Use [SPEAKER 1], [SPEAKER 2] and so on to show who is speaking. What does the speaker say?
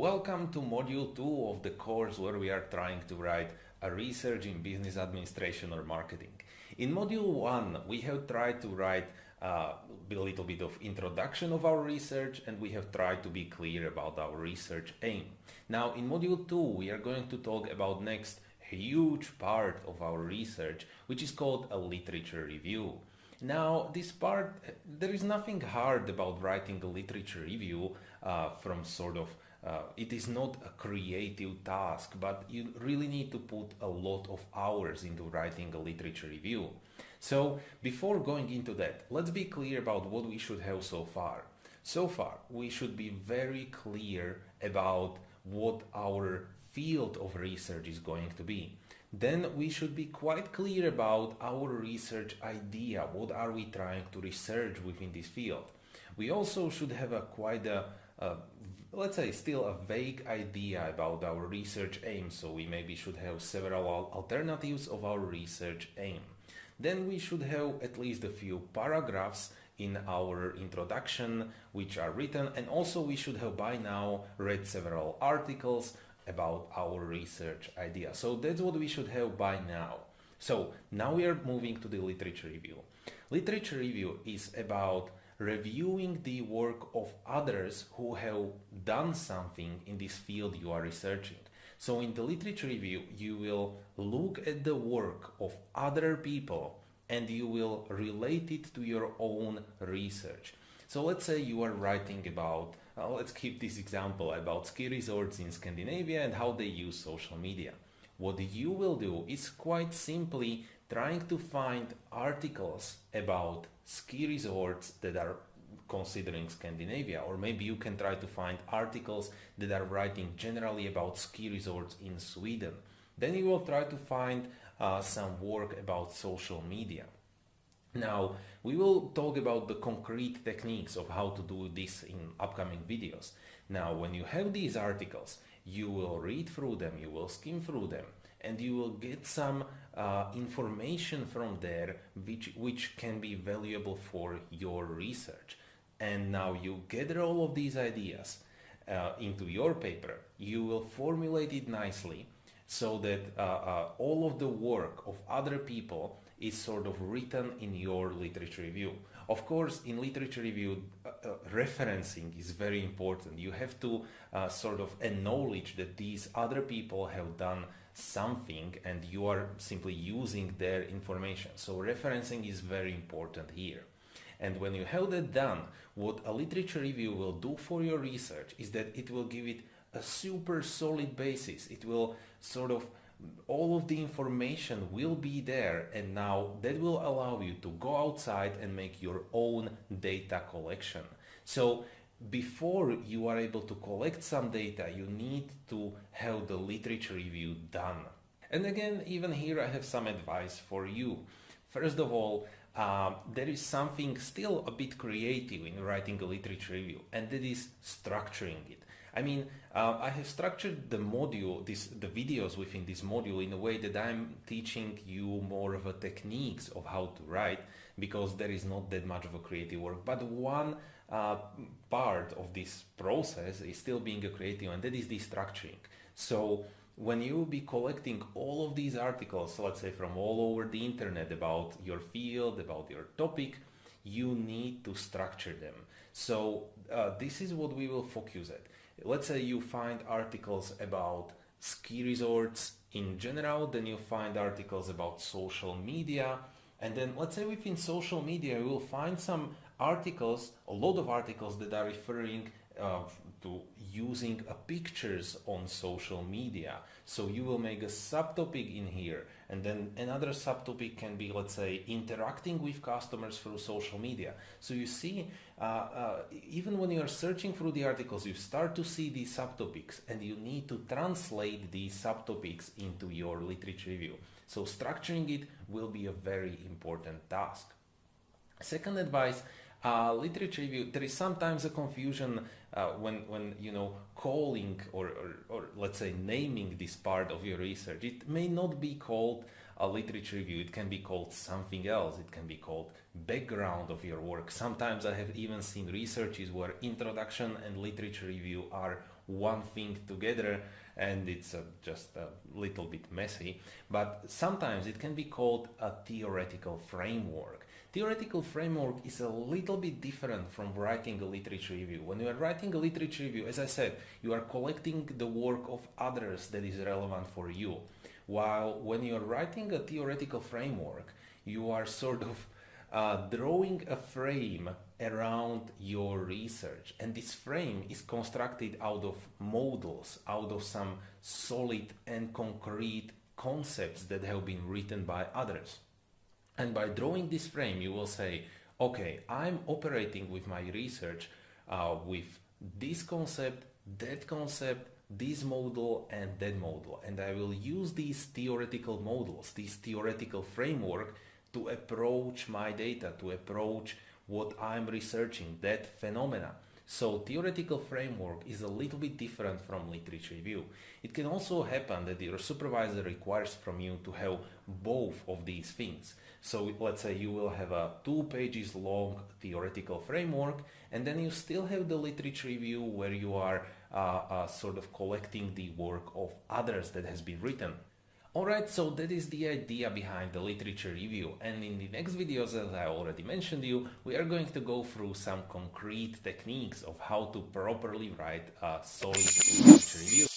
[SPEAKER 1] Welcome to Module 2 of the course where we are trying to write a research in business administration or marketing. In Module 1, we have tried to write a little bit of introduction of our research, and we have tried to be clear about our research aim. Now in Module 2, we are going to talk about next huge part of our research, which is called a literature review. Now this part, there is nothing hard about writing a literature review it is not a creative task, but you really need to put a lot of hours into writing a literature review. So before going into that, let's be clear about what we should have so far. So far, we should be very clear about what our field of research is going to be. Then we should be quite clear about our research idea. What are we trying to research within this field? We also should have let's say still a vague idea about our research aim, so we maybe should have several alternatives of our research aim. Then we should have at least a few paragraphs in our introduction which are written, and also we should have by now read several articles about our research idea. So that's what we should have by now. So now we are moving to the literature review. Literature review is about reviewing the work of others who have done something in this field you are researching. So in the literature review, you will look at the work of other people and you will relate it to your own research. So let's say you are writing about, let's keep this example, about ski resorts in Scandinavia and how they use social media. What you will do is quite simply trying to find articles about ski resorts that are considering Scandinavia, or maybe you can try to find articles that are writing generally about ski resorts in Sweden. Then you will try to find some work about social media. Now, we will talk about the concrete techniques of how to do this in upcoming videos. Now, when you have these articles, you will read through them, you will skim through them, and you will get some information from there which can be valuable for your research. And now you gather all of these ideas into your paper. You will formulate it nicely so that all of the work of other people is sort of written in your literature review. Of course, in literature review, referencing is very important. You have to sort of acknowledge that these other people have done something and you are simply using their information. So referencing is very important here. And when you have that done, what a literature review will do for your research is that it will give it a super solid basis. It will sort of, all of the information will be there, and now that will allow you to go outside and make your own data collection. So before you are able to collect some data, you need to have the literature review done. And again, even here I have some advice for you. First of all, there is something still a bit creative in writing a literature review, and that is structuring it. I mean, I have structured the module, the videos within this module in a way that I'm teaching you more of a techniques of how to write, because there is not that much of a creative work. But one part of this process is still being a creative, and that is the structuring. So when you will be collecting all of these articles, let's say from all over the internet about your field, about your topic, you need to structure them. So this is what we will focus at. Let's say you find articles about ski resorts in general, then you find articles about social media, and then let's say within social media you will find some articles, a lot of articles that are referring to using pictures on social media. So you will make a subtopic in here, and then another subtopic can be, let's say, interacting with customers through social media. So you see, even when you are searching through the articles, you start to see these subtopics, and you need to translate these subtopics into your literature review. So structuring it will be a very important task. Second advice, literature review, there is sometimes a confusion when you know, calling or let's say naming this part of your research. It may not be called a literature review, it can be called something else. It can be called background of your work. Sometimes I have even seen researches where introduction and literature review are one thing together, and it's just a little bit messy, but sometimes it can be called a theoretical framework. Theoretical framework is a little bit different from writing a literature review. When you are writing a literature review, as I said, you are collecting the work of others that is relevant for you. While when you are writing a theoretical framework, you are sort of drawing a frame around your research, and this frame is constructed out of models, out of some solid and concrete concepts that have been written by others. And by drawing this frame, you will say, okay, I'm operating with my research with this concept, this model, and that model. And I will use these theoretical models, this theoretical framework to approach my data, to approach what I'm researching, that phenomena. So theoretical framework is a little bit different from literature review. It can also happen that your supervisor requires from you to have both of these things. So let's say you will have a 2 pages long theoretical framework, and then you still have the literature review where you are sort of collecting the work of others that has been written. Alright, so that is the idea behind the literature review, and in the next videos, as I already mentioned you, we are going to go through some concrete techniques of how to properly write a solid literature review.